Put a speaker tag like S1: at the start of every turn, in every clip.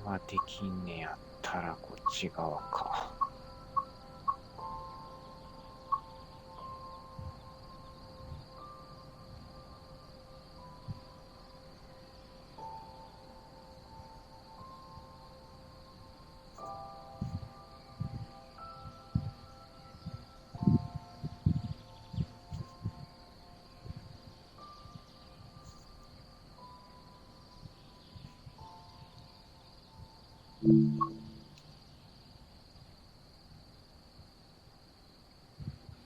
S1: はできんねやったらこっち側か。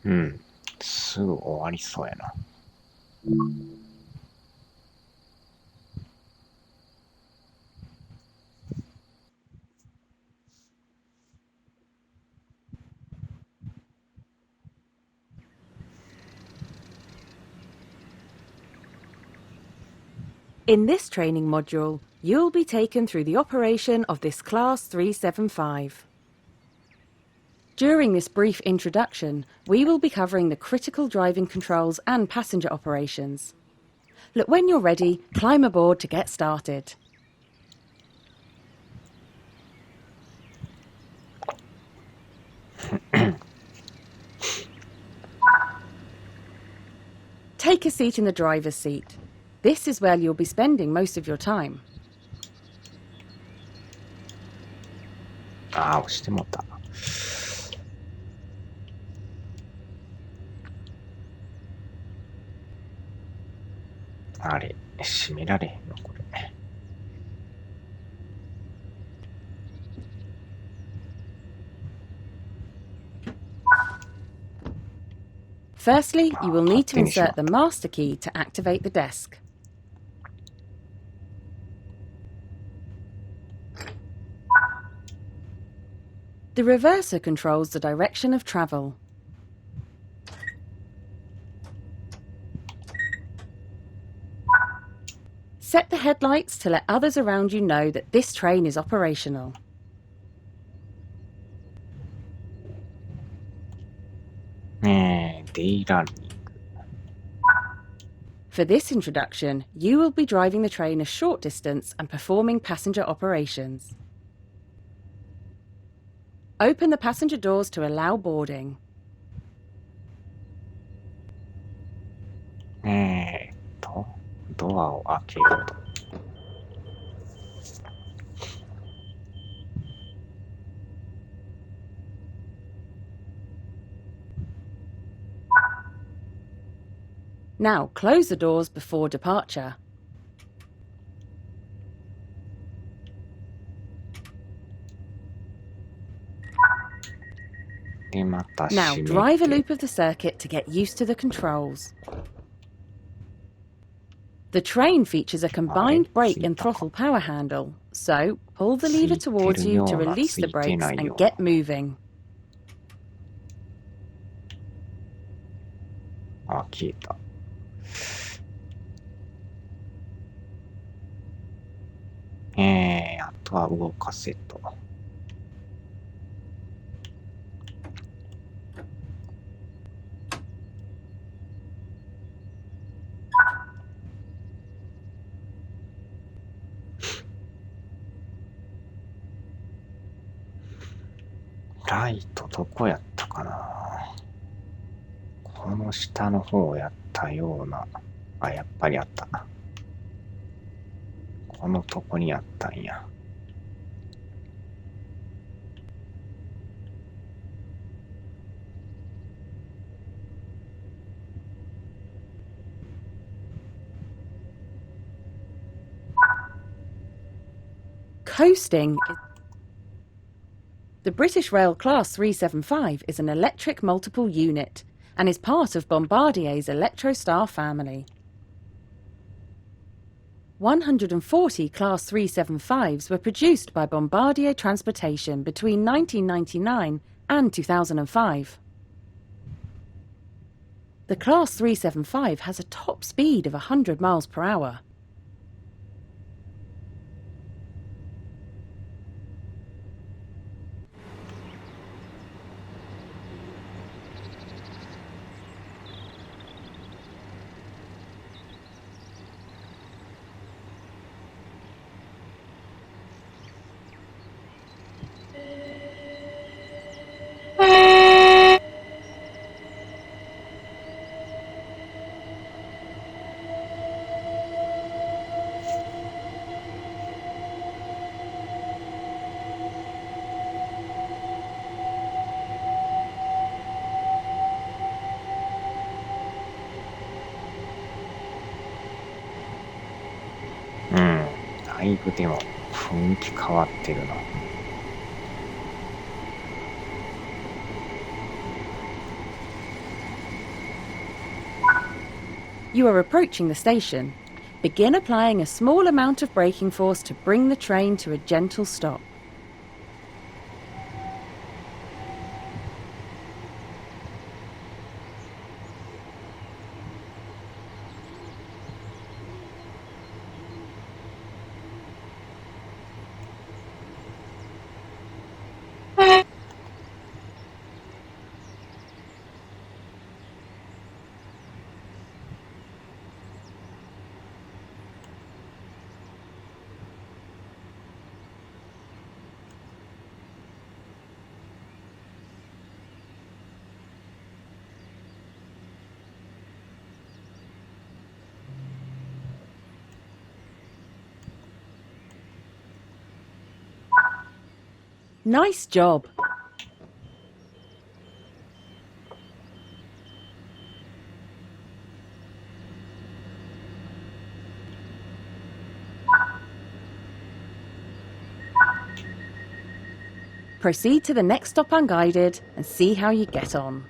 S1: うん。すぐ終わりそうやな。
S2: In this training module, you'll be taken through the operation of this Class 375. During this brief introduction, we will be covering the critical driving controls and passenger operations. Look, when you're ready, climb aboard to get started. Take a seat in the driver's seat. This is where you'll be spending most of your time.
S1: ああ、押してもうた。あれ、閉められへんのこれ。
S2: Firstly, you will need to insert the master key to activate the desk. The reverser controls the direction of travel. Set the headlights to let others around you know that this train is operational.
S1: Day running.
S2: For this introduction, you will be driving the train a short distance and performing passenger operations. Open the passenger doors to allow boarding.
S1: ドアを開けると。
S2: Now close the doors before departure. Now drive a loop of the circuit to get used to the controls. The train features a combined brake and throttle power handle, so pull the lever towards you to release the brakes and get moving.
S1: あ、消えた。あとは動かせと。ライトどこやったかな。この下の方やったような。あ、やっぱりあった。このとこにあったんや。
S2: Coasting. The British Rail Class 375 is an electric multiple unit and is part of Bombardier's Electrostar family. 140 Class 375s were produced by Bombardier Transportation between 1999 and 2005. The Class 375 has a top speed of 100 miles per hour.
S1: いぶでも雰囲気変わってるな。
S2: You are approaching the station. Begin applying a small amount of braking force to bring the train to a gentle stop. Nice job. Proceed to the next stop unguided and see how you get on.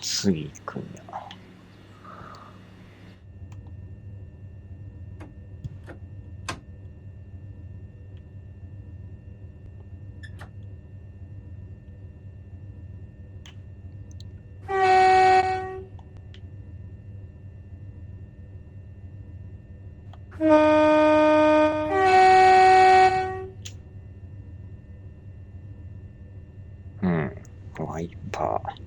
S1: 次行くんや。ワイパー。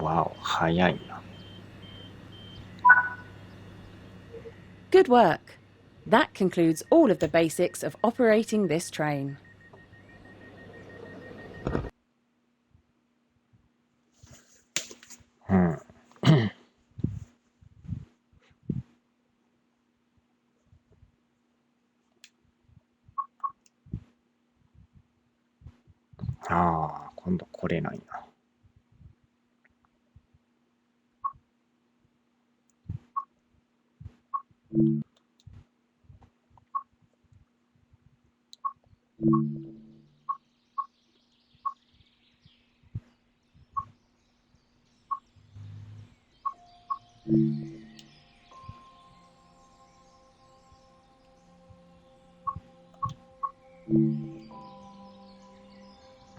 S1: わお、早いな。
S2: Good work. That concludes all of the basics of operating this train.
S1: ああ、今度来れないな。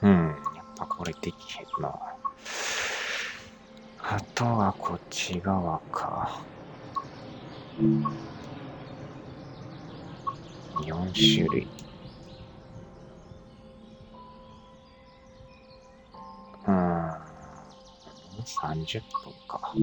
S1: やっぱこれできへんな。あとはこっち側か。4種類。30分か。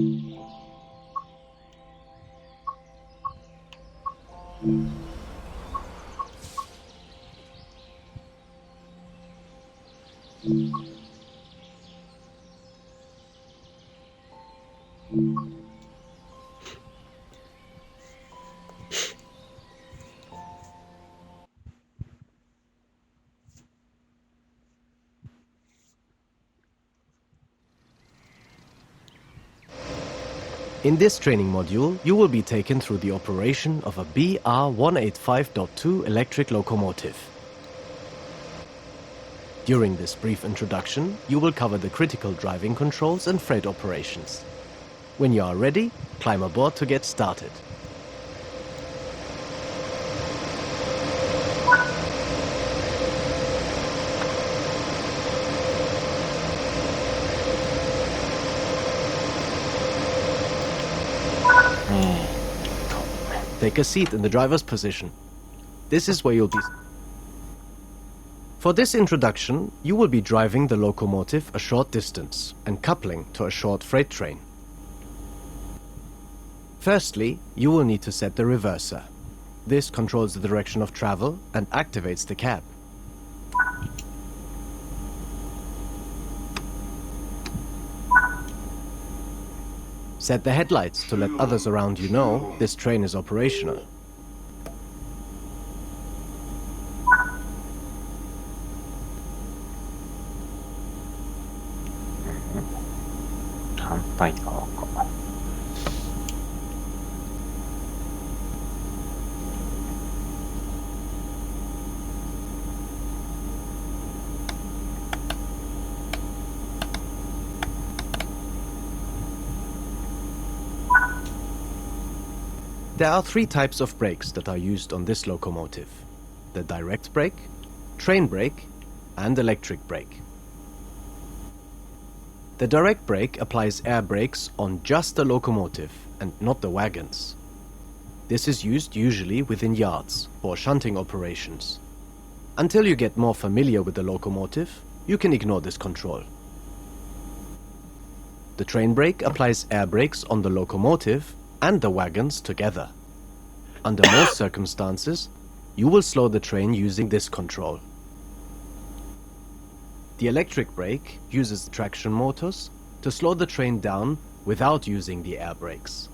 S3: In this training module, you will be taken through the operation of a BR-185.2 electric locomotive. During this brief introduction, you will cover the critical driving controls and freight operations. When you are ready, climb aboard to get started. Take a seat in the driver's position. This is where you'll be. For this introduction, you will be driving the locomotive a short distance and coupling to a short freight train. Firstly, you will need to set the reverser. This controls the direction of travel and activates the cab. Set the headlights to let others around you know this train is operational. There are three types of brakes that are used on this locomotive: the direct brake, train brake, and electric brake. The direct brake applies air brakes on just the locomotive and not the wagons. This is used usually within yards for shunting operations. Until you get more familiar with the locomotive, you can ignore this control. The train brake applies air brakes on the locomotive and the wagons together. Under most circumstances, you will slow the train using this control. The electric brake uses traction motors to slow the train down without using the air brakes.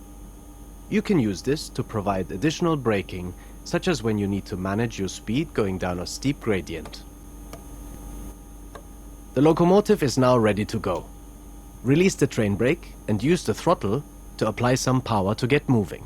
S3: You can use this to provide additional braking, such as when you need to manage your speed going down a steep gradient. The locomotive is now ready to go. Release the train brake and use the throttle to apply some power to get moving.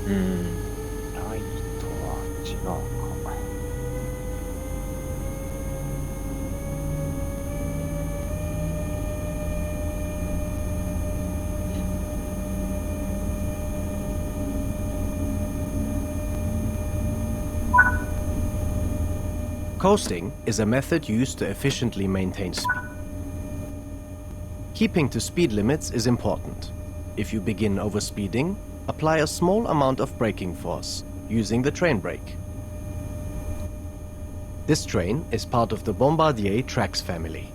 S1: ライトは違うか。
S3: Coasting is a method used to efficiently maintain speed. Keeping to speed limits is important. If you begin overspeeding, apply a small amount of braking force using the train brake. This train is part of the Bombardier Trax family,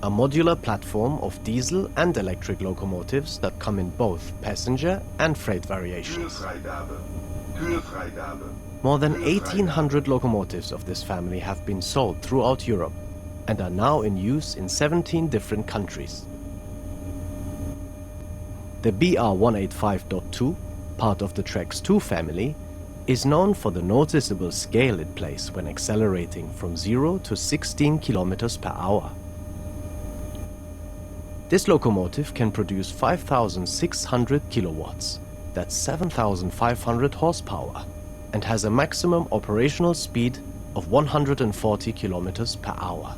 S3: a modular platform of diesel and electric locomotives that come in both passenger and freight variations. More than 1,800 locomotives of this family have been sold throughout Europe and are now in use in 17 different countries. The BR-185.2, part of the Trax 2 family, is known for the noticeable scale it plays when accelerating from 0 to 16 kilometers per hour. This locomotive can produce 5,600 kilowatts, that's 7,500 horsepower, and has a maximum operational speed of 140 kilometers per hour.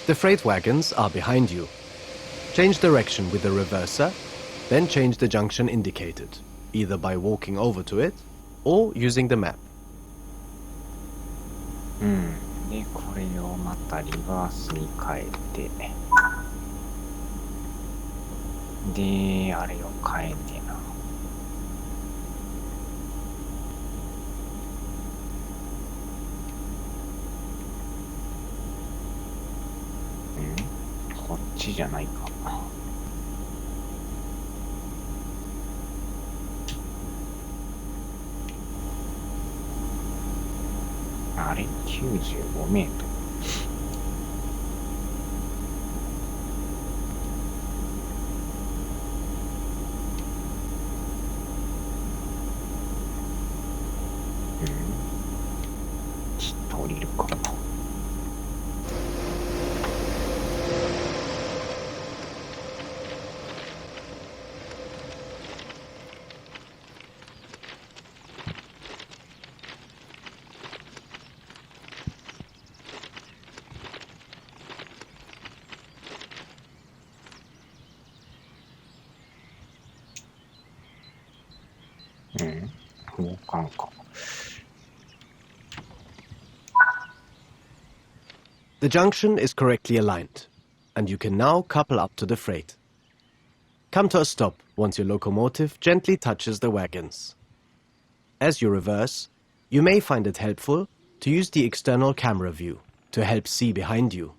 S3: The freight wagons are behind you. Change direction with the reverser, then change the junction indicated, either by walking over to it or using the map.
S1: うん。で、これをまたリバースに変えて、で、あれを変えてな。こっちじゃないか。あれ95メートル。ちょっと降りるか。交換か。
S3: The junction is correctly aligned, and you can now couple up to the freight. Come to a stop once your locomotive gently touches the wagons. As you reverse, you may find it helpful to use the external camera view to help see behind you.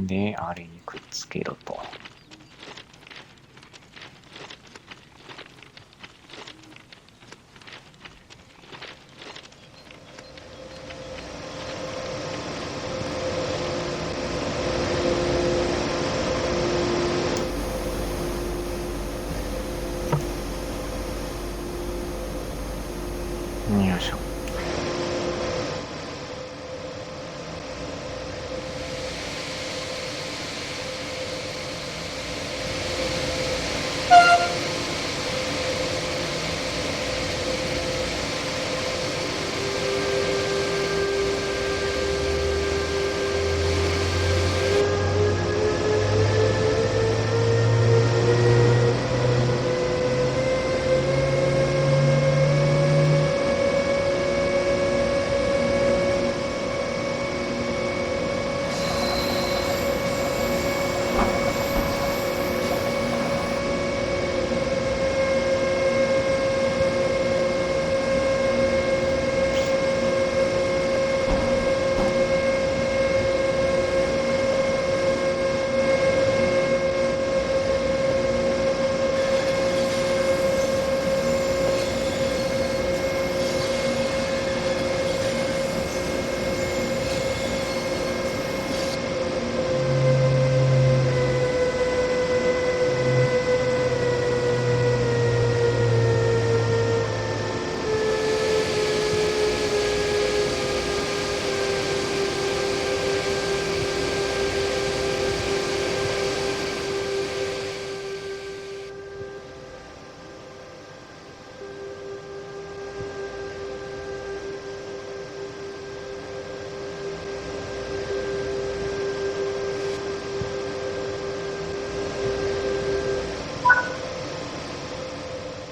S1: で、あれにくっつけろと。よいしょ。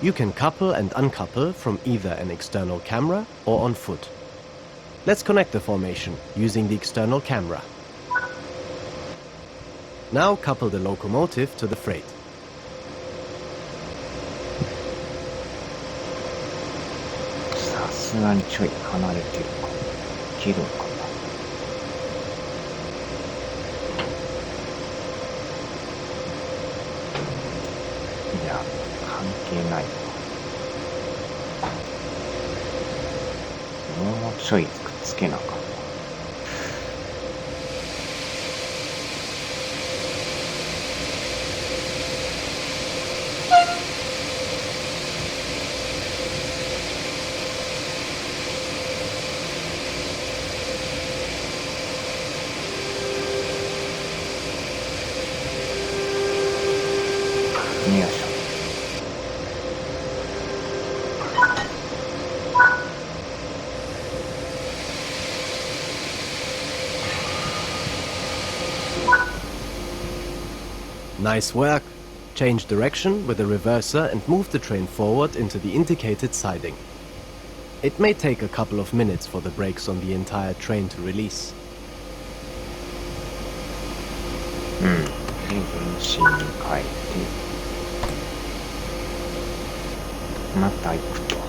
S3: You can couple and uncouple from either an external camera or on foot. Let's connect the formation using the external camera. Now couple the locomotive to the freight.
S1: さすがにちょい離れてるか。いけるのかな。いや、関係ないわ。もうちょいくっつけなあかんな。よいしょ。
S3: Nice work. Change direction with the reverser and move the train forward into the indicated siding. It may take a couple of minutes for the brakes on the entire train to release.
S1: で、分身に変えて、また行くと。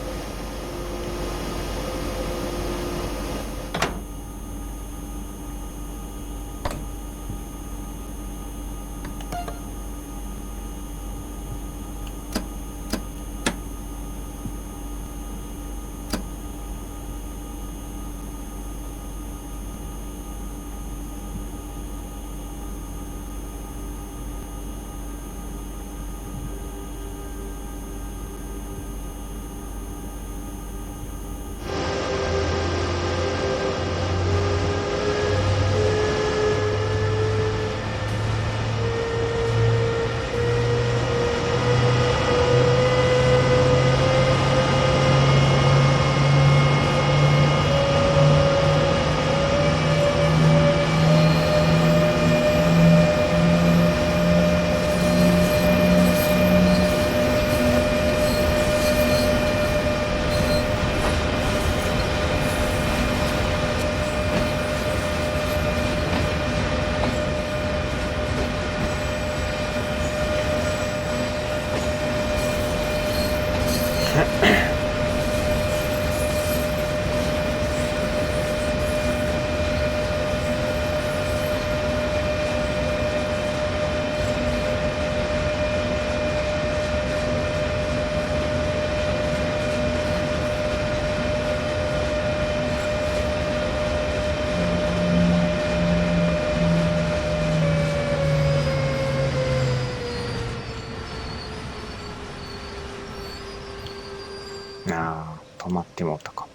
S1: 止まってもうたか。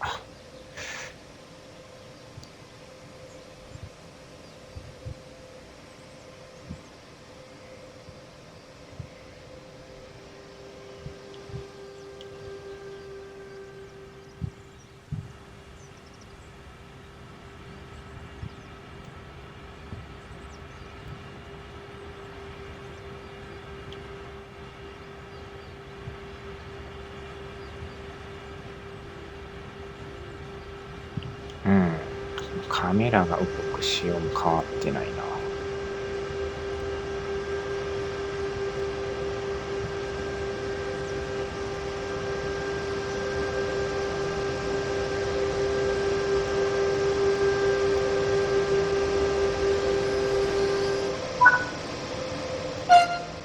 S1: カメラが動く仕様も変わってないな。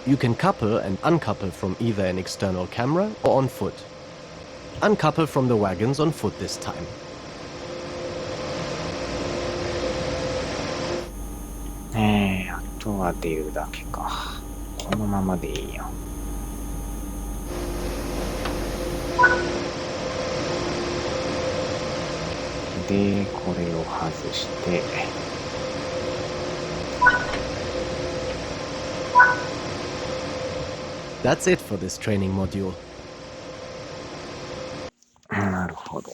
S3: You can couple and uncouple from either an external camera or on foot. Uncouple from the wagons on foot this time.
S1: あとは出るだけか。このままでいいやん。で、これを外して。
S3: That's it for this training module.
S1: なるほど。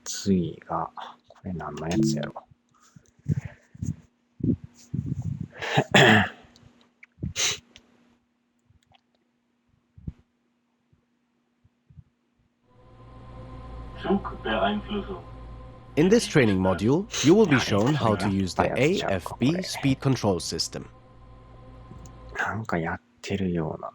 S1: 次が、これ何のやつやろ。
S3: In this training module, you will be shown how to use the AFB speed control system.
S1: なんかやってるような。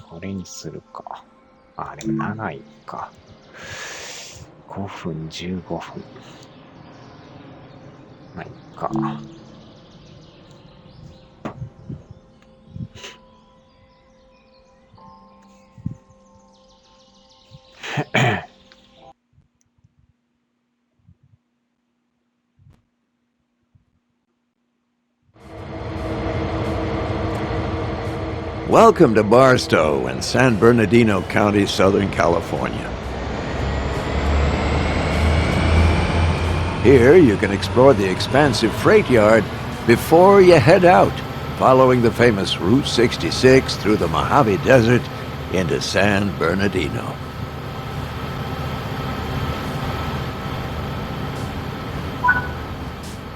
S1: これにするか。でも長いか。5分、15分。まあ、いいか。
S4: Welcome to Barstow in San Bernardino County, Southern California. Here you can explore the expansive freight yard before you head out, following the famous Route 66 through the Mojave Desert into San Bernardino.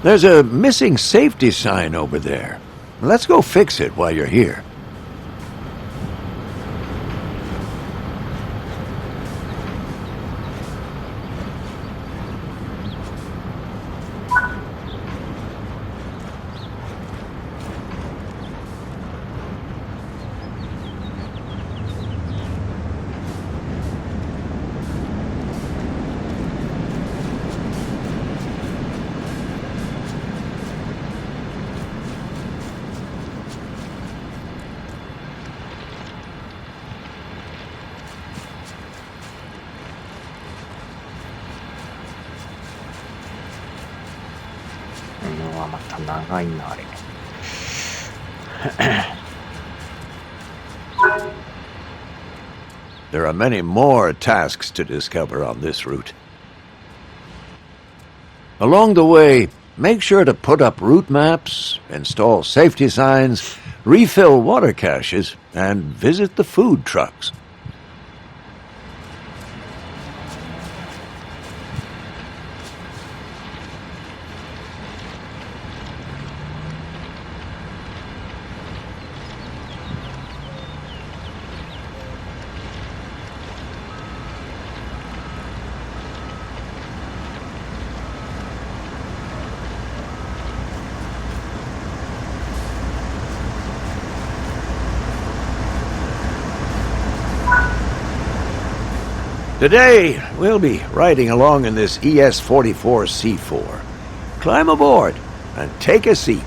S4: There's a missing safety sign over there. Let's go fix it while you're here. There are many more tasks to discover on this route. Along the way, make sure to put up route maps, install safety signs, refill water caches, and visit the food trucks. Today, we'll be riding along in this ES-44C4. Climb aboard and take a seat.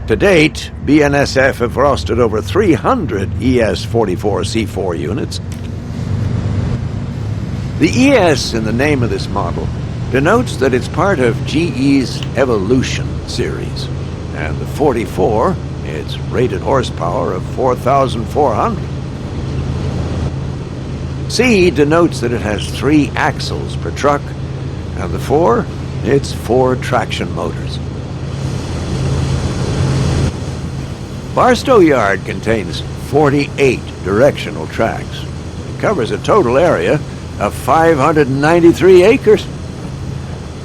S4: To date, BNSF have rostered over 300 ES-44C4 units. The ES in the name of this model denotes that it's part of GE's Evolution series, and the 44, its rated horsepower of 4,400. C denotes that it has 3 axles per truck, and the 4, it's 4 traction motors. Barstow Yard contains 48 directional tracks. It covers a total area of 593 acres.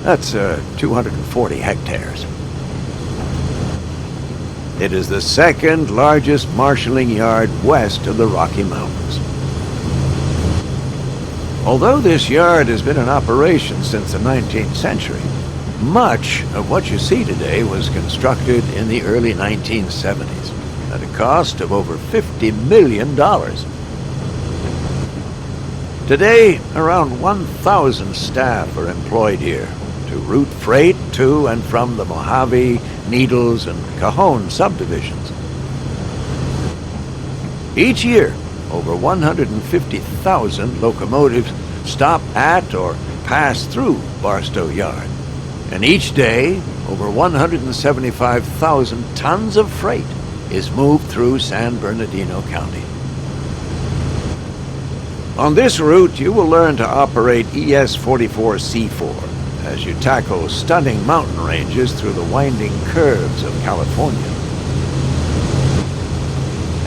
S4: That's 240 hectares. It is the second largest marshalling yard west of the Rocky Mountains. Although this yard has been in operation since the 19th century, much of what you see today was constructed in the early 1970s at a cost of over $50 million. Today, around 1,000 staff are employed here to route freight to and from the Mojave, Needles, and Cajon subdivisions. Each year, over 150,000 locomotives stop at or pass through Barstow Yard. And each day, over 175,000 tons of freight is moved through San Bernardino County. On this route, you will learn to operate ES-44C4 as you tackle stunning mountain ranges through the winding curves of California.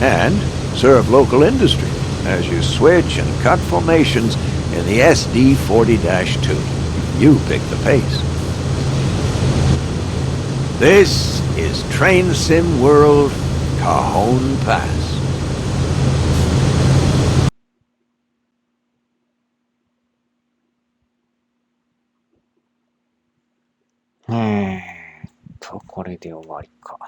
S4: And serve local industry as you switch and cut formations in the SD-40-2. You pick the pace. This is Train Sim World Cajon Pass.
S1: れで終わりか。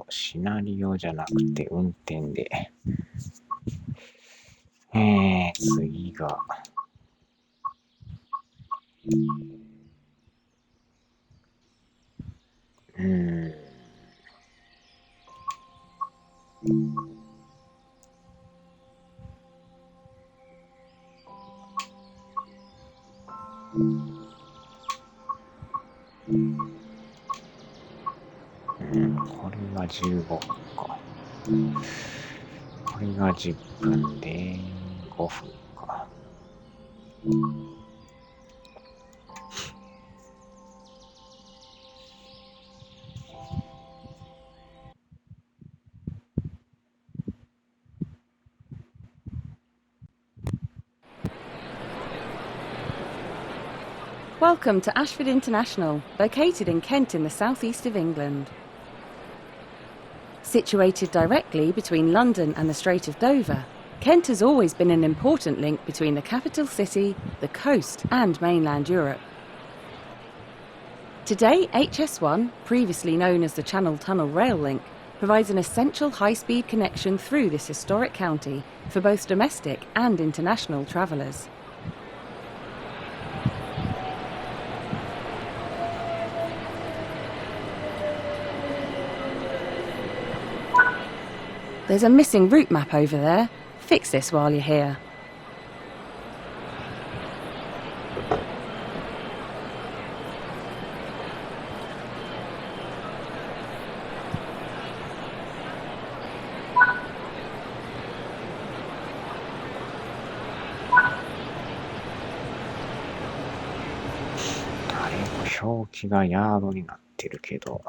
S1: シナリオじゃなくて運転で。次が。これが15分か。これが10分で5分か。
S2: Welcome to Ashford International, located in Kent in the southeast of England. Situated directly between London and the Strait of Dover, Kent has always been an important link between the capital city, the coast and mainland Europe. Today, HS1, previously known as the Channel Tunnel Rail Link, provides an essential high-speed connection through this historic county for both domestic and international travellers. There's a missing route map over there. Fix this while you're here.
S1: 表記がヤードになってるけど。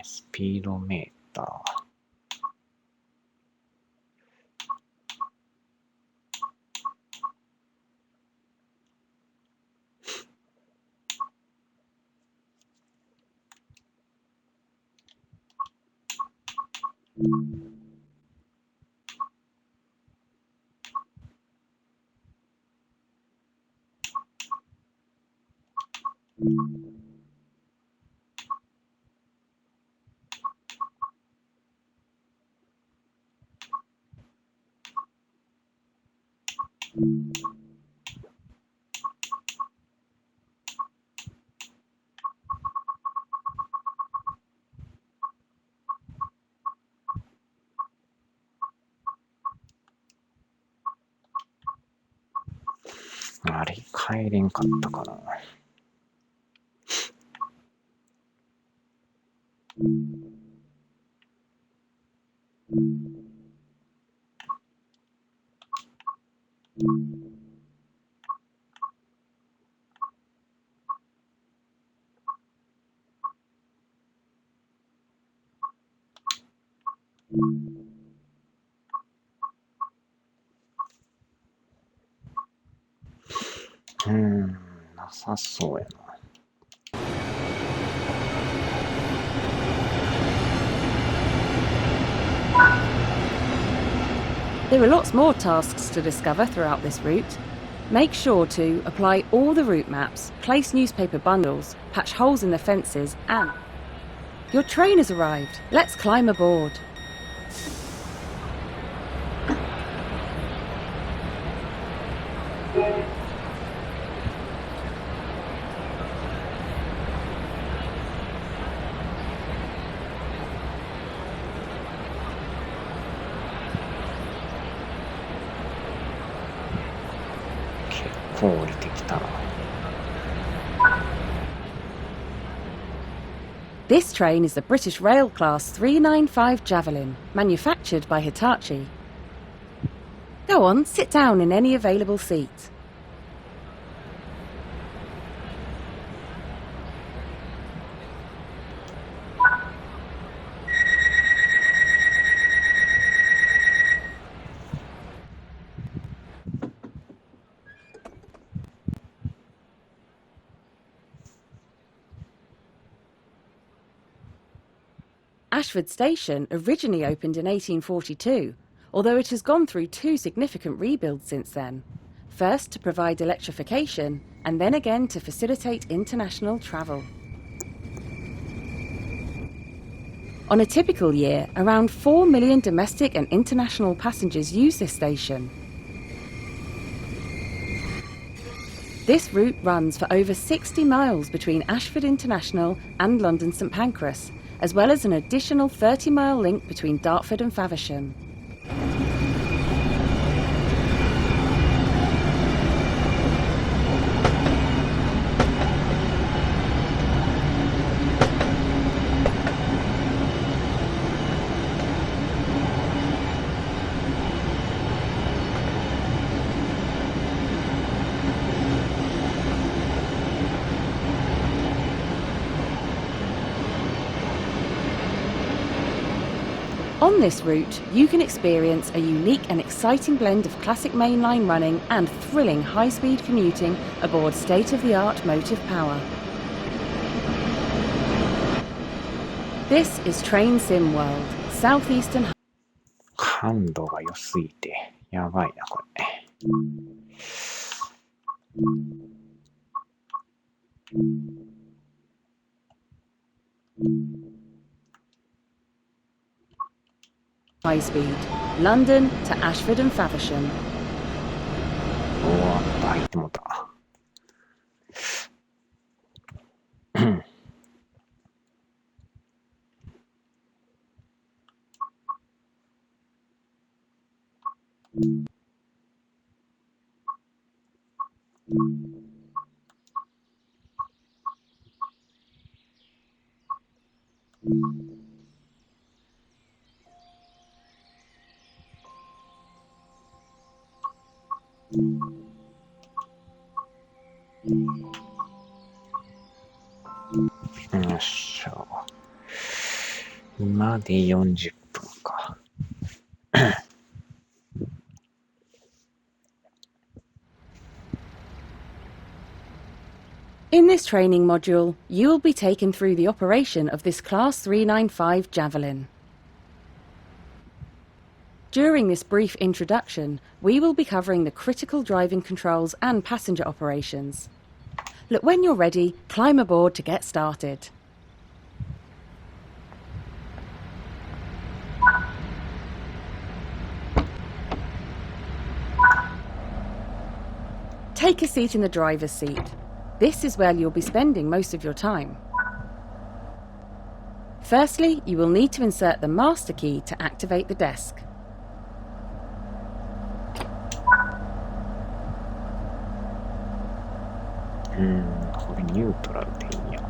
S1: スピードメーター。あれ帰れんかったかな。なさそうやな。
S2: There are lots more tasks to discover throughout this route. Make sure to apply all the route maps, place newspaper bundles, patch holes in the fences, and... Your train has arrived. Let's climb aboard.
S1: こう降りてきたな。
S2: This train is the British Rail Class 395 Javelin, manufactured by Hitachi. Go on, sit down in any available seat. Ashford Station originally opened in 1842, although it has gone through two significant rebuilds since then. First to provide electrification, and then again to facilitate international travel. On a typical year, around 4 million domestic and international passengers use this station. This route runs for over 60 miles between Ashford International and London St Pancras, as well as an additional 30-mile link between Dartford and Faversham. On this route, you can experience a unique and exciting blend of classic mainline running and thrilling high-speed commuting aboard state-of-the-art motive power. This is Train Sim World, Southeastern.
S1: 感度が良すぎてやばいなこれ。
S2: High speed, London to Ashford and Faversham.
S1: おーっと入ってもうた。よっしゃ。今で40分か。
S2: In this training module, you will be taken through the operation of this Class 395 Javelin. During this brief introduction, we will be covering the critical driving controls and passenger operations. Look, when you're ready, climb aboard to get started. Take a seat in the driver's seat. This is where you'll be spending most of your time. Firstly, you will need to insert the master key to activate the desk.
S1: これニュートラルでいいんや。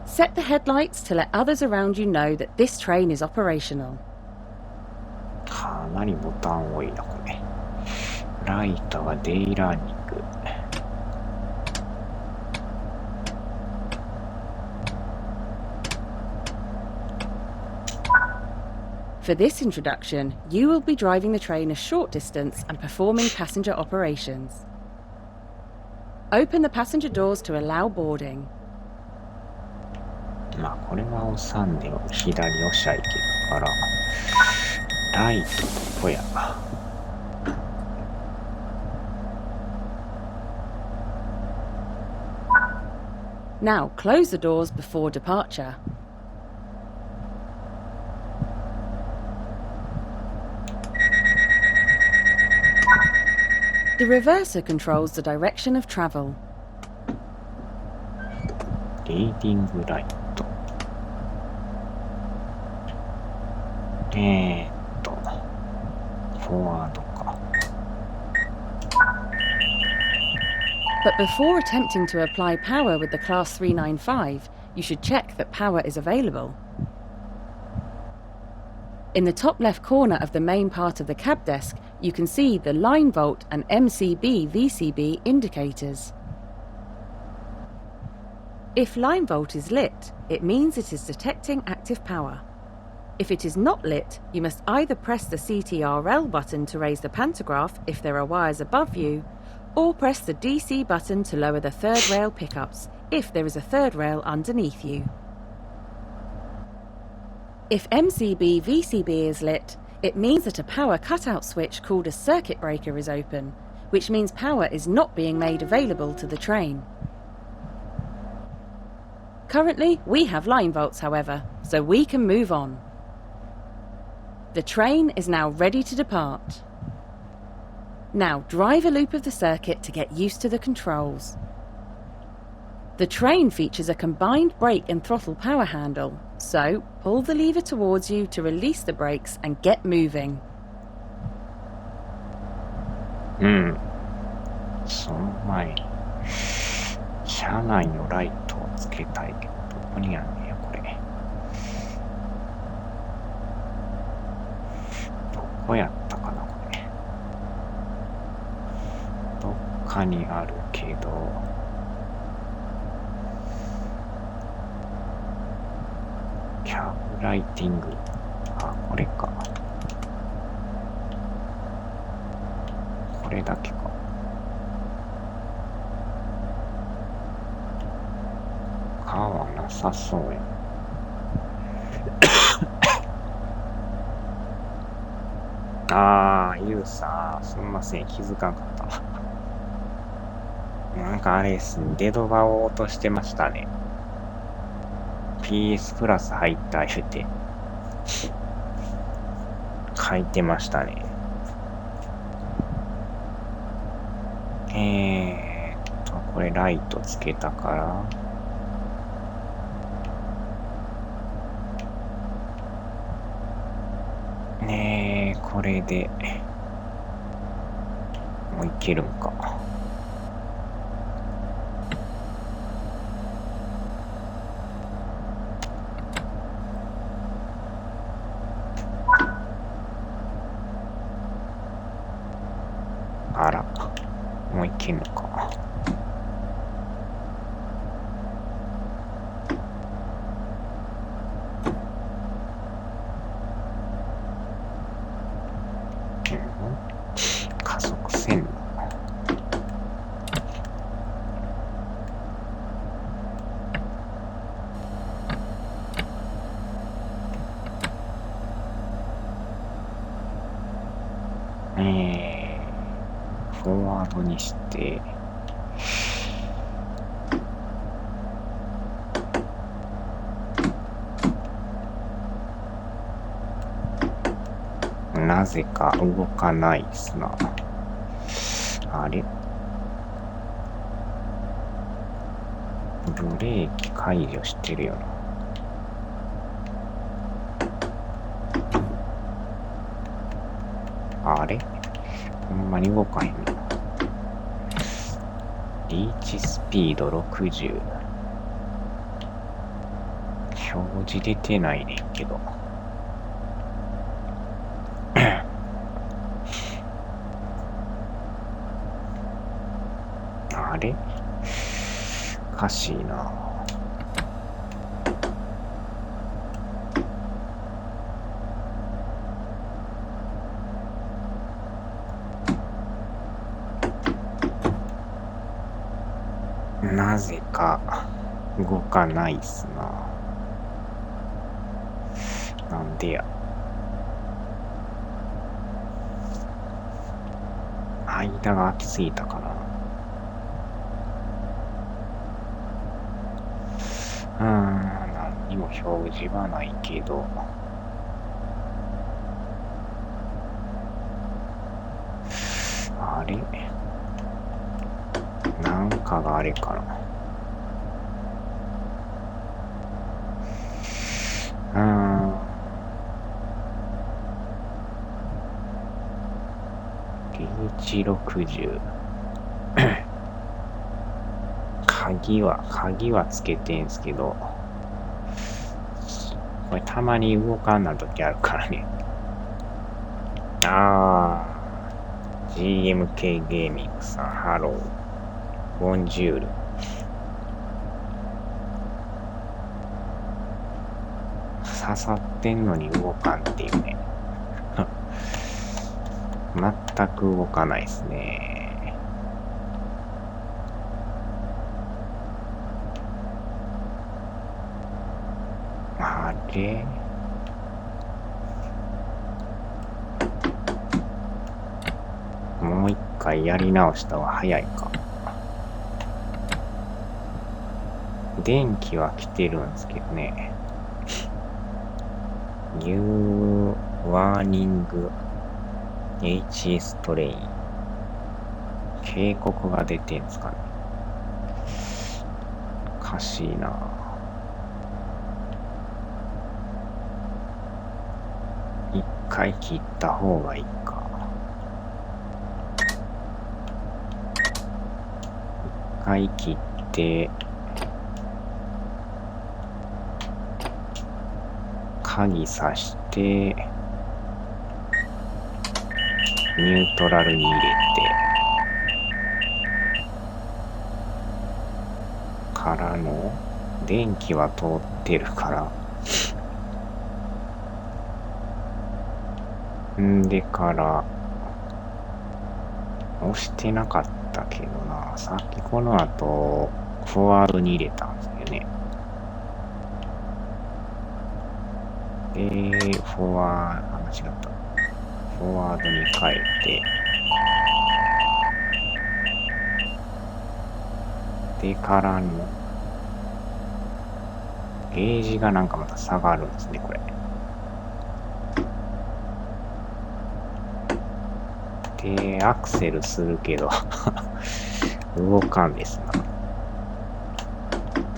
S2: Set the headlights to let others around you know that this train is operational.
S1: かなりボタン多いなこれ。ライトはデイラーニング。
S2: For this introduction, you will be driving the train a short distance and performing passenger operations. Open the passenger doors to allow boarding.
S1: まあこれは押さんで左押しゃいけるから、ライトどこや。
S2: Now close the doors before departure. The reverser controls the direction of travel.
S1: リーディングライト。フォワードか。
S2: But before attempting to apply power with the Class 395, you should check that power is available. In the top left corner of the main part of the cab desk, you can see the line volt and MCB VCB indicators. If line volt is lit, it means it is detecting active power. If it is not lit, you must either press the CTRL button to raise the pantograph if there are wires above you, or press the DC button to lower the third rail pickups if there is a third rail underneath you. If MCB VCB is lit, it means that a power cutout switch called a circuit breaker is open, which means power is not being made available to the train. Currently, we have line volts, however, so we can move on. The train is now ready to depart. Now drive a loop of the circuit to get used to the controls. The train features a combined brake and throttle power handle, so pull the lever towards you to release the brakes and get moving.
S1: その前に車内のライトをつけたいけど、どこにあんねやこれ。どこやったかなこれ。どっかにあるけど、キャブライティング、あ、これか。これだけか。他はなさそうや。ユーサー、すんません、気づかんかったわ。なんかあれですね、デドバを落としてましたね。PS プラス入った言うて、書いてましたね。これライトつけたから、これでもういけるんか。あら、もういけんのか。加速せんの。フォワードにして、なぜか動かないですな。あれ？ブレーキ解除してるよな。あれ？ほんまに動かへんの。リーチスピード60。表示出てないねんけど。あれ？おかしいな。なぜか動かないっすな。なんでや。間が空きすぎたかな。何にも表示はないけど。あれ？なんかがあれかな。160。鍵はつけてんすけど、これたまに動かんな時あるからね。GMK ゲーミングさん、ハロー。ボンジュール。刺さってんのに動かんっていうね。全く動かないですね。あれ？もう一回やり直した方が早いか。電気は来てるんですけどね。ニューワーニング HS トレイン。警告が出てんすかね。おかしいな。一回切った方がいいか。一回切って、鍵さして、ニュートラルに入れて、からの、電気は通ってるから、でから、押してなかったけどな、さっきこの後、フォワードに入れたんですよね。フォワード、間違った。フォワードに変えて、でからの、ゲージがなんかまた下がるんですね、これ。で、アクセルするけど、動かんです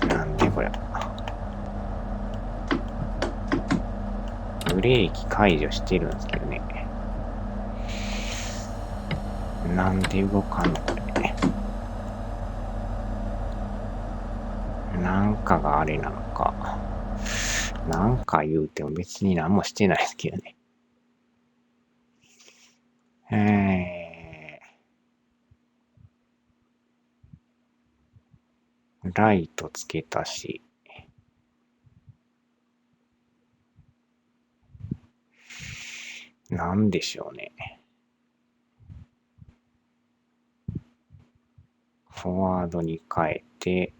S1: な。なんでこれ。ブレーキ解除してるんですけどね。なんで動かんのこれ。なんかがあれなのか。なんか言うても別に何もしてないですけどね。ライトつけたし。なんでしょうね。フォワードに変えて、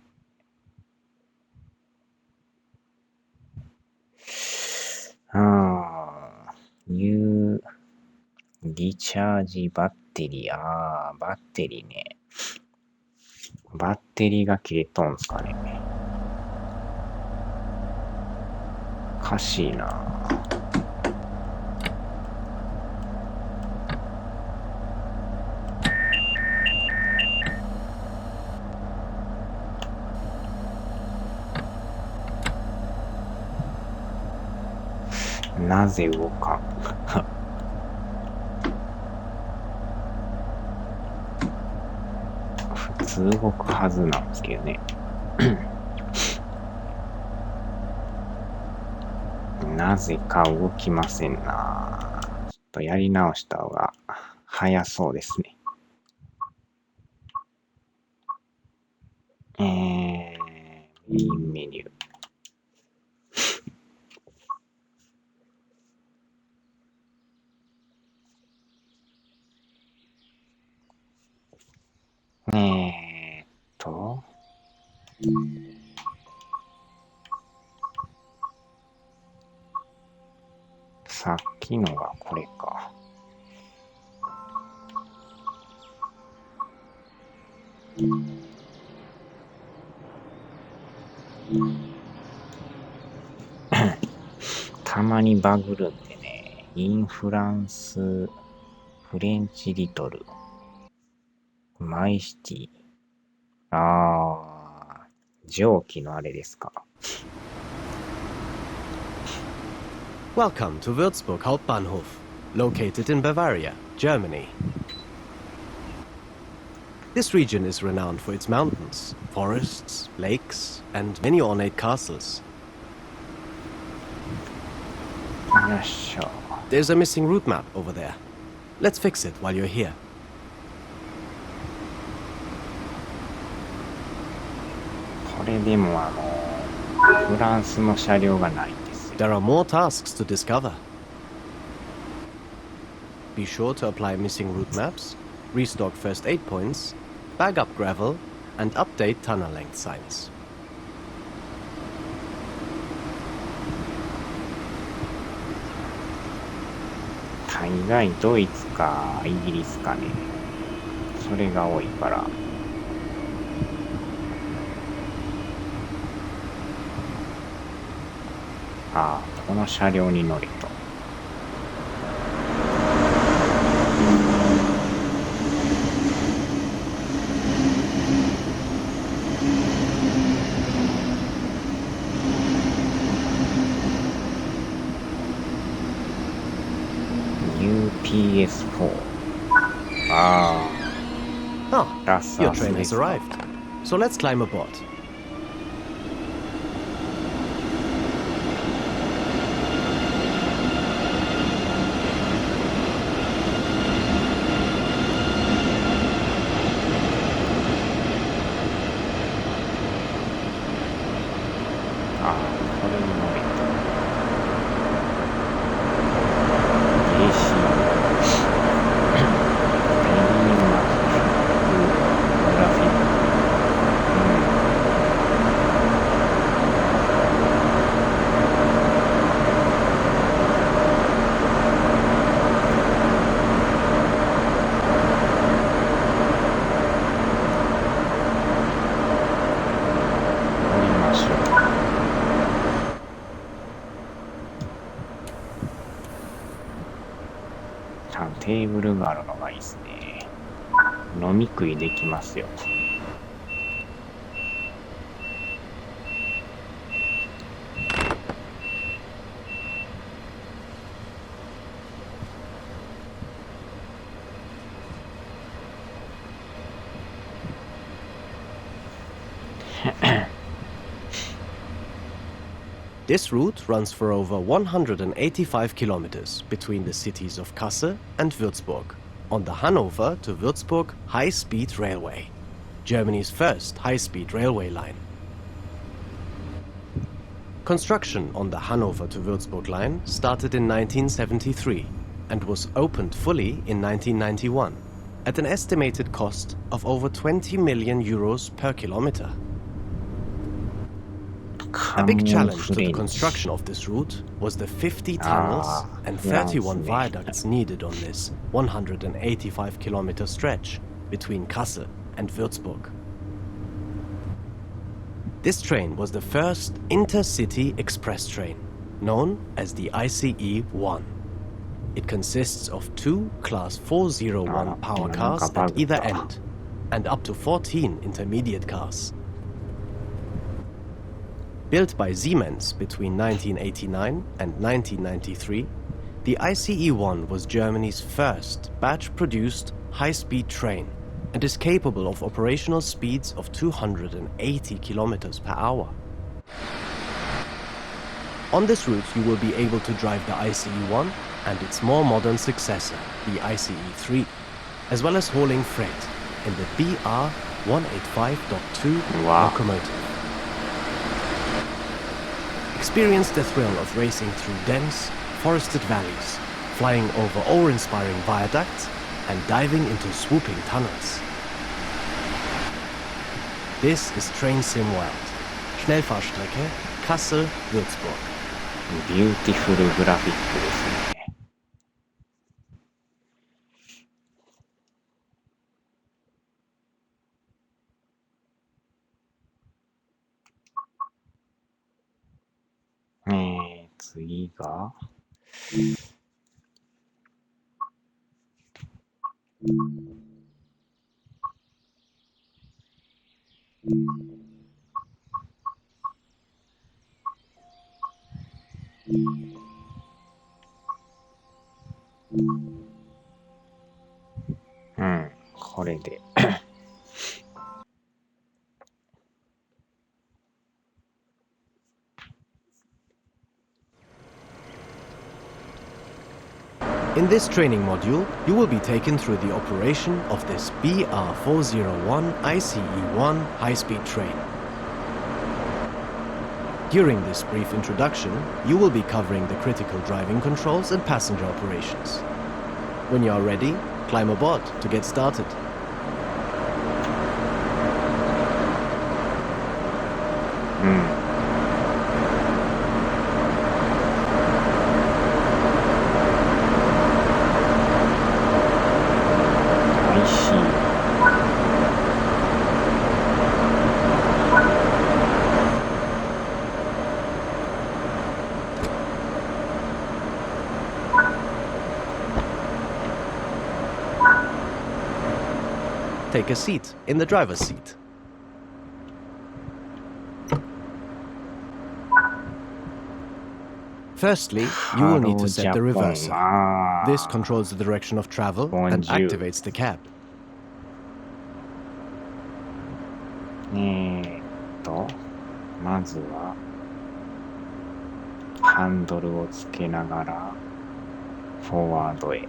S1: ニューリチャージバッテリー、バッテリーね。バッテリーが切れとんすかね。おかしいな。なぜ動かん普通動くはずなんですけどね。なぜか動きませんな。ちょっとやり直した方が早そうですね。メインメニュー。さっきのがこれか。たまにバグるんでね。インフランス、フレンチリトル、マイシティ。蒸気のあれですか。
S3: Welcome to Würzburg Hauptbahnhof, located in Bavaria, Germany. This region is renowned for its mountains, forests, lakes, and many ornate castles.
S1: よっしょ。
S3: There's a missing route map over there. Let's fix it while you're here.
S1: これでもフランスの車両がないんですよ。
S3: There are more tasks to discover. Be sure to apply missing route maps, restock first aid points, bag up gravel, and update tunnel length signs.
S1: 大概ドイツかイギリスかね。それが多いから。ああ、この車両に乗れと。UPS4。ああ。
S3: Ah,
S1: ラス
S3: your
S1: アス
S3: train
S1: で
S3: has
S1: すか。
S3: arrived. So let's climb aboard.
S1: テーブルがあるのがいいですね。飲み食いできますよ。
S3: This route runs for over 185 kilometers between the cities of Kassel and Würzburg on the Hanover to Würzburg High-Speed Railway, Germany's first high-speed railway line. Construction on the Hanover to Würzburg line started in 1973 and was opened fully in 1991 at an estimated cost of over 20 million euros per kilometer. A big challenge to the construction of this route was the 50 tunnels and 31 viaducts needed on this 185-kilometer stretch between Kassel and Würzburg. This train was the first intercity express train, known as the ICE-1. It consists of 2 Class 401 power cars at either end, and up to 14 intermediate cars. Built by Siemens between 1989 and 1993, the ICE-1 was Germany's first batch-produced high-speed train and is capable of operational speeds of 280 kilometers per hour. On this route, you will be able to drive the ICE-1 and its more modern successor, the ICE-3, as well as hauling freight in the BR 185.2 locomotive. Experience the thrill of racing through dense, forested valleys, flying over awe-inspiring viaducts, and diving into swooping tunnels. This is Train Sim World. Schnellfahrstrecke Kassel-Würzburg.
S1: ビューティフルグラフィックですね。次がこれで
S3: In this training module, you will be taken through the operation of this BR401 ICE-1 high-speed train. During this brief introduction, you will be covering the critical driving controls and passenger operations. When you are ready, climb aboard to get started.
S1: I see.
S3: Take a seat in the driver's seat. Firstly, you will need to set the reverser. This controls the direction of travel and
S1: Bonjour.
S3: activates the cab.
S1: まずはハンドルをつけながらフォワードへ。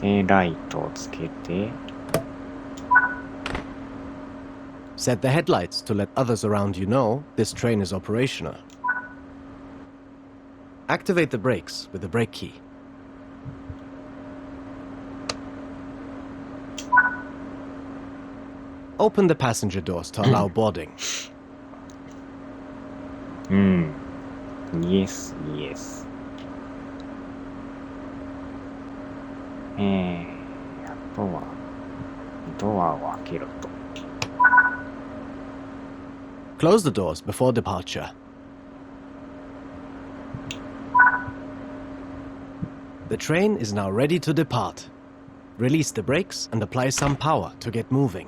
S1: で、ライトをつけて、
S3: Set the headlights to let others around you know this train is operational. Activate the brakes with the brake key. Open the passenger doors to allow boarding.
S1: Yes, yes. あとはドアを開けろと。
S3: Close the doors before departure. The train is now ready to depart. Release the brakes and apply some power to get moving.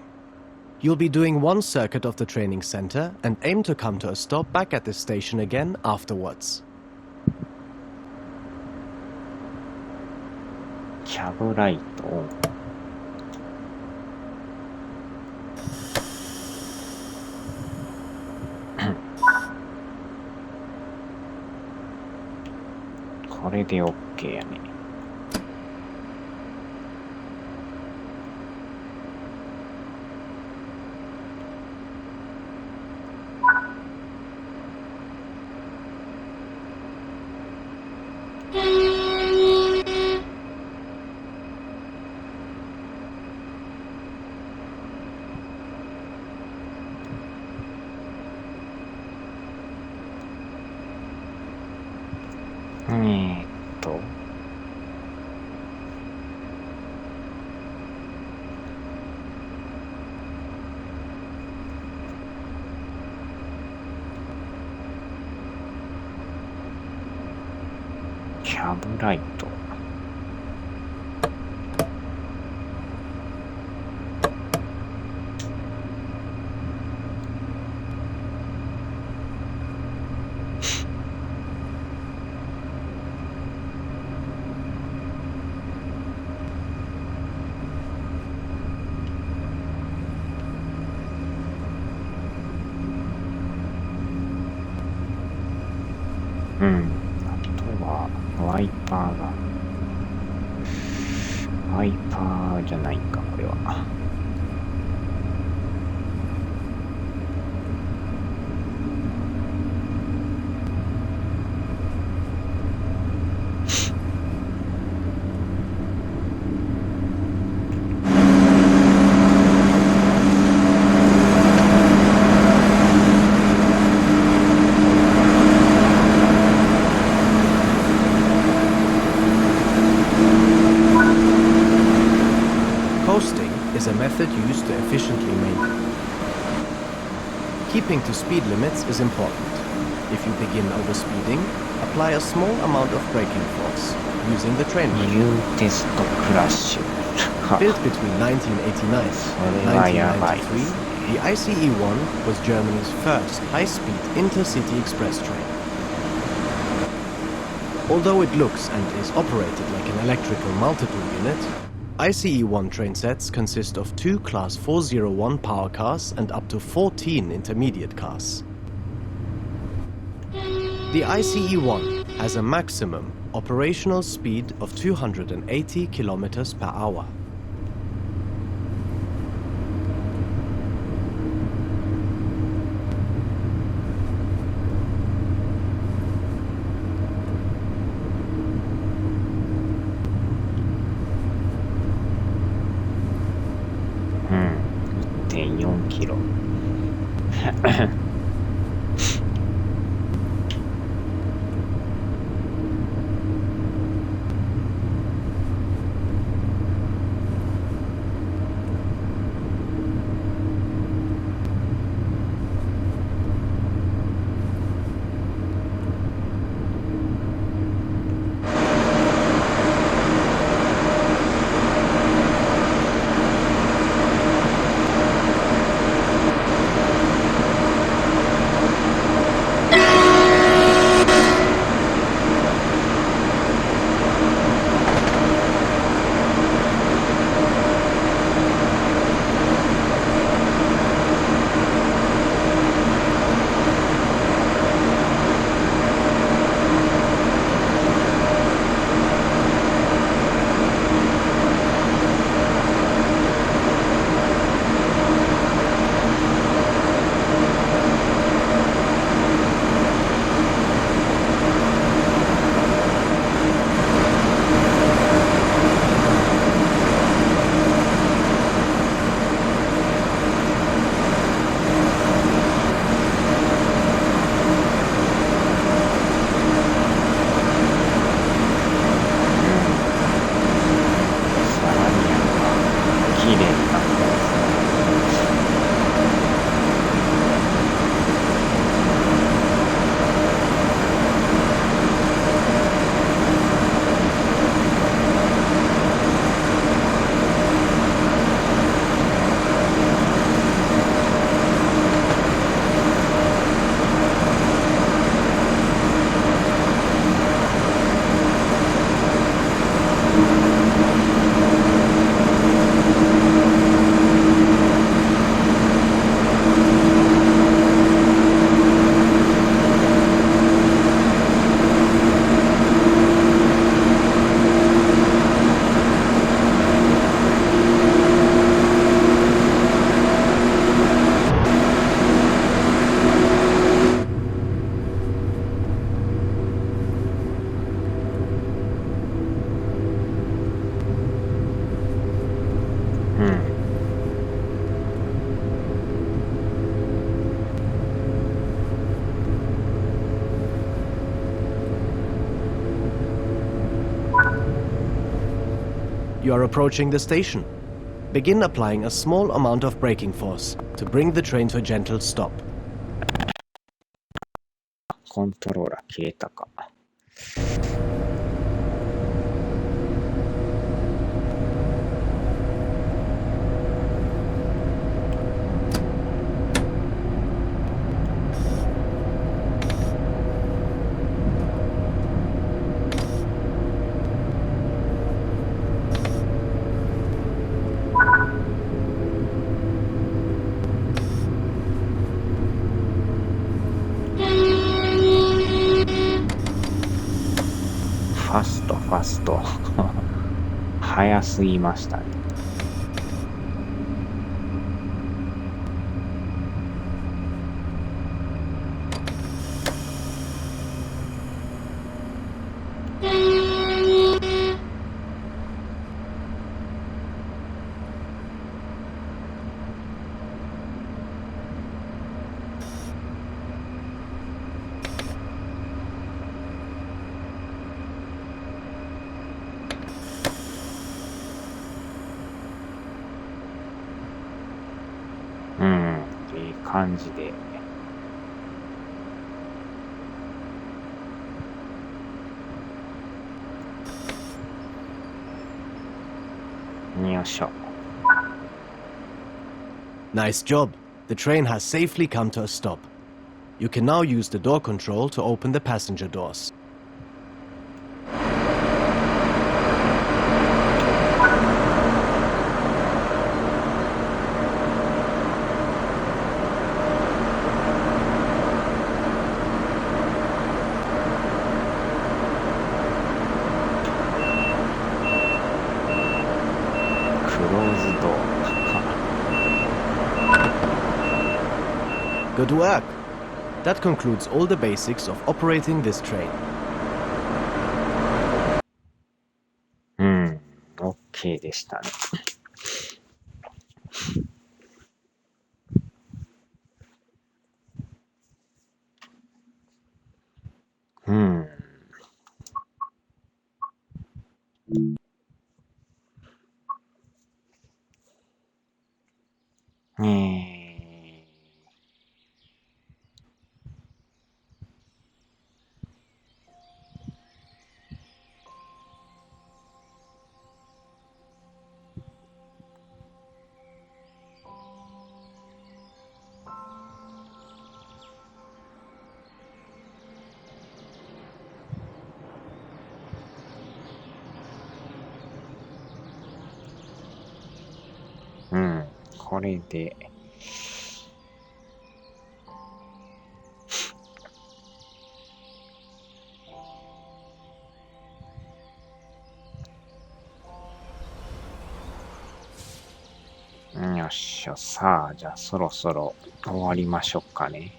S3: You'll be doing one circuit of the training center and aim to come to a stop back at the station again afterwards.
S1: キャブライトをこれで OK やね。キャブライト。ワイパーじゃないか、これは。
S3: Is a method used to efficiently maintain. Keeping to speed limits is important. If you begin overspeeding, apply a small amount of braking force using the train brake.
S1: ニューテストクラッシュ。
S3: Built between 1989 and 1993, the ICE-1 was Germany's first high-speed intercity express train. Although it looks and is operated like an electrical multiple unit, ICE-1 train sets consist of 2 Class 401 power cars and up to 14 intermediate cars. The ICE-1 has a maximum operational speed of 280 kilometers per hour.
S1: Hmm. 1.4 キロ。
S3: You are approaching the station. Begin applying a small amount of braking force to bring the train to a gentle stop.
S1: コントローラー切れたか。ファスト。早すぎましたね。いい感じで。よいしょ。
S3: Nice job. The train has safely come to a stop. You can now use the door control to open the passenger doors. Good work! That concludes all the basics of operating this train.
S1: OK でしたね。これで、よっしゃ、さあ、じゃあそろそろ終わりましょうかね。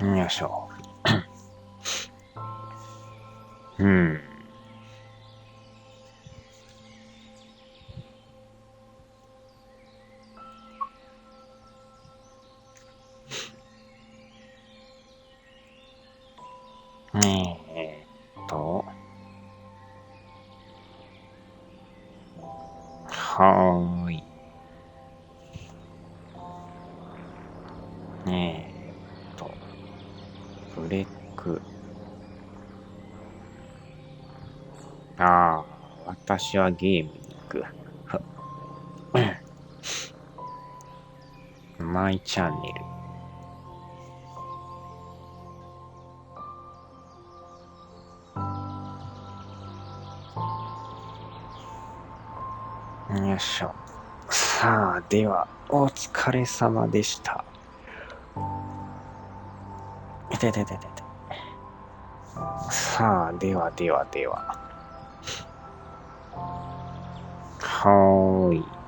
S1: よいしょ。はーい。ブレック。私はゲームに行く。マイチャンネル。よいしょ。さあ、では、お疲れ様でした。いててててて。さあ、では。はーい。